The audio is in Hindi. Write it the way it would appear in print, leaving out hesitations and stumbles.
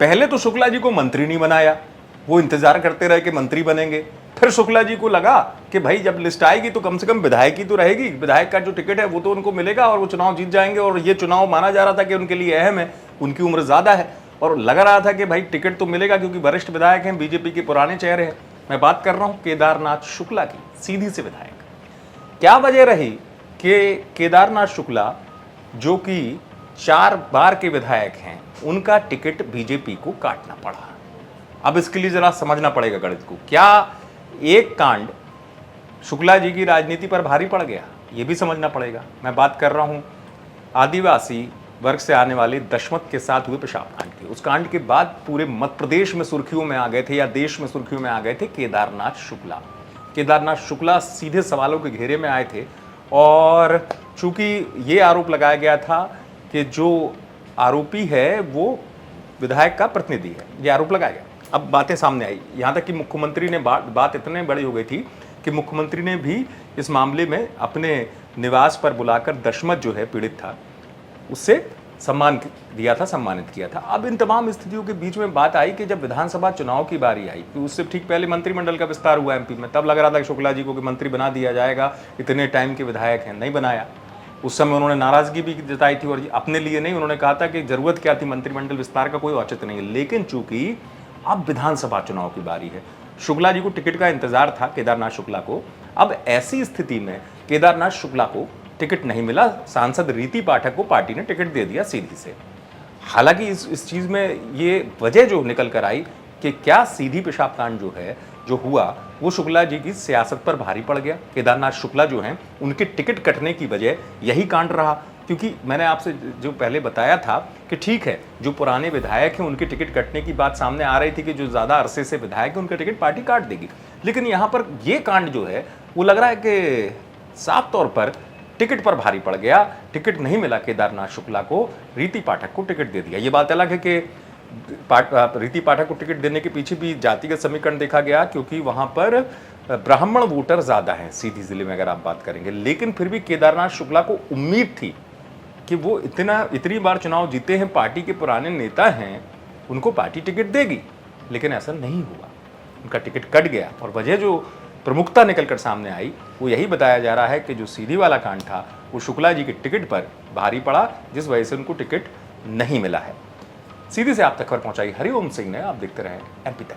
पहले तो शुक्ला जी को मंत्री नहीं बनाया, वो इंतजार करते रहे कि मंत्री बनेंगे। फिर शुक्ला जी को लगा कि भाई जब लिस्ट आएगी तो कम से कम विधायक की तो रहेगी, विधायक का जो टिकट है वो तो उनको मिलेगा और वो चुनाव जीत जाएंगे। और ये चुनाव माना जा रहा था कि उनके लिए अहम है, उनकी उम्र ज्यादा है और लग रहा था कि भाई टिकट तो मिलेगा क्योंकि वरिष्ठ विधायक हैं, बीजेपी के पुराने चेहरे हैं। मैं बात कर रहा हूं केदारनाथ शुक्ला की, सीधी से विधायक। क्या वजह रही कि केदारनाथ शुक्ला जो कि 4 बार के विधायक हैं, उनका टिकट बीजेपी को काटना पड़ा। अब इसके लिए जरा समझना पड़ेगा गणित को। क्या एक कांड शुक्ला जी की राजनीति पर भारी पड़ गया, यह भी समझना पड़ेगा। मैं बात कर रहा हूं आदिवासी वर्ग से आने वाले दशमत के साथ हुए पेशाब कांड की। उस कांड के बाद पूरे मध्य प्रदेश में सुर्खियों में आ गए थे या देश में सुर्खियों में आ गए थे केदारनाथ शुक्ला। केदारनाथ शुक्ला सीधे सवालों के घेरे में आए थे और चूंकि ये आरोप लगाया गया था कि जो आरोपी है वो विधायक का प्रतिनिधि है, ये आरोप लगाया गया। अब बातें सामने आई, यहाँ तक कि मुख्यमंत्री ने बात इतने बड़ी हो गई थी कि मुख्यमंत्री ने भी इस मामले में अपने निवास पर बुलाकर दशमत जो है पीड़ित था उससे सम्मान दिया था, सम्मानित किया था। अब इन तमाम स्थितियों के बीच में बात आई कि जब विधानसभा चुनाव की बारी आई तो उससे ठीक पहले मंत्रिमंडल का विस्तार हुआ एमपी में, तब लग रहा था कि शुक्ला जी को कि मंत्री बना दिया जाएगा, इतने टाइम के विधायक हैं, नहीं बनाया। उस समय उन्होंने नाराजगी भी जताई थी और अपने लिए नहीं, उन्होंने कहा था कि जरूरत क्या थी, मंत्रिमंडल विस्तार का कोई औचित्य नहीं है। लेकिन चूंकि अब विधानसभा चुनाव की बारी है, शुक्ला जी को टिकट का इंतजार था, केदारनाथ शुक्ला को। अब ऐसी स्थिति में केदारनाथ शुक्ला को टिकट नहीं मिला, सांसद रीति पाठक को पार्टी ने टिकट दे दिया सीधी से। हालांकि इस चीज में ये वजह जो निकल कर आई कि क्या सीधी पेशाब कांड जो है जो हुआ वो शुक्ला जी की सियासत पर भारी पड़ गया। केदारनाथ शुक्ला जो हैं उनके टिकट कटने की वजह यही कांड रहा, क्योंकि मैंने आपसे जो पहले बताया था कि ठीक है जो पुराने विधायक हैं उनके टिकट कटने की बात सामने आ रही थी कि जो ज़्यादा अरसे से विधायक है उनका टिकट पार्टी काट देगी। लेकिन यहाँ पर ये कांड जो है वो लग रहा है कि साफ तौर पर टिकट पर भारी पड़ गया। टिकट नहीं मिला केदारनाथ शुक्ला को, रीति पाठक को टिकट दे दिया। ये बात अलग है कि रीति पाठक को टिकट देने के पीछे भी जातिगत समीकरण देखा गया, क्योंकि वहां पर ब्राह्मण वोटर ज्यादा हैं सीधी जिले में अगर आप बात करेंगे। लेकिन फिर भी केदारनाथ शुक्ला को उम्मीद थी कि वो इतनी बार चुनाव जीते हैं, पार्टी के पुराने नेता हैं, उनको पार्टी टिकट देगी। लेकिन ऐसा नहीं हुआ, उनका टिकट कट गया। और वजह जो प्रमुखता निकलकर सामने आई वो यही बताया जा रहा है कि जो सीधी वाला कांड था वो शुक्ला जी के टिकट पर भारी पड़ा, जिस वजह से उनको टिकट नहीं मिला है। सीधी से आप तक खबर पहुंचाई हरिओम सिंह ने। आप देखते रहे एमपी तक।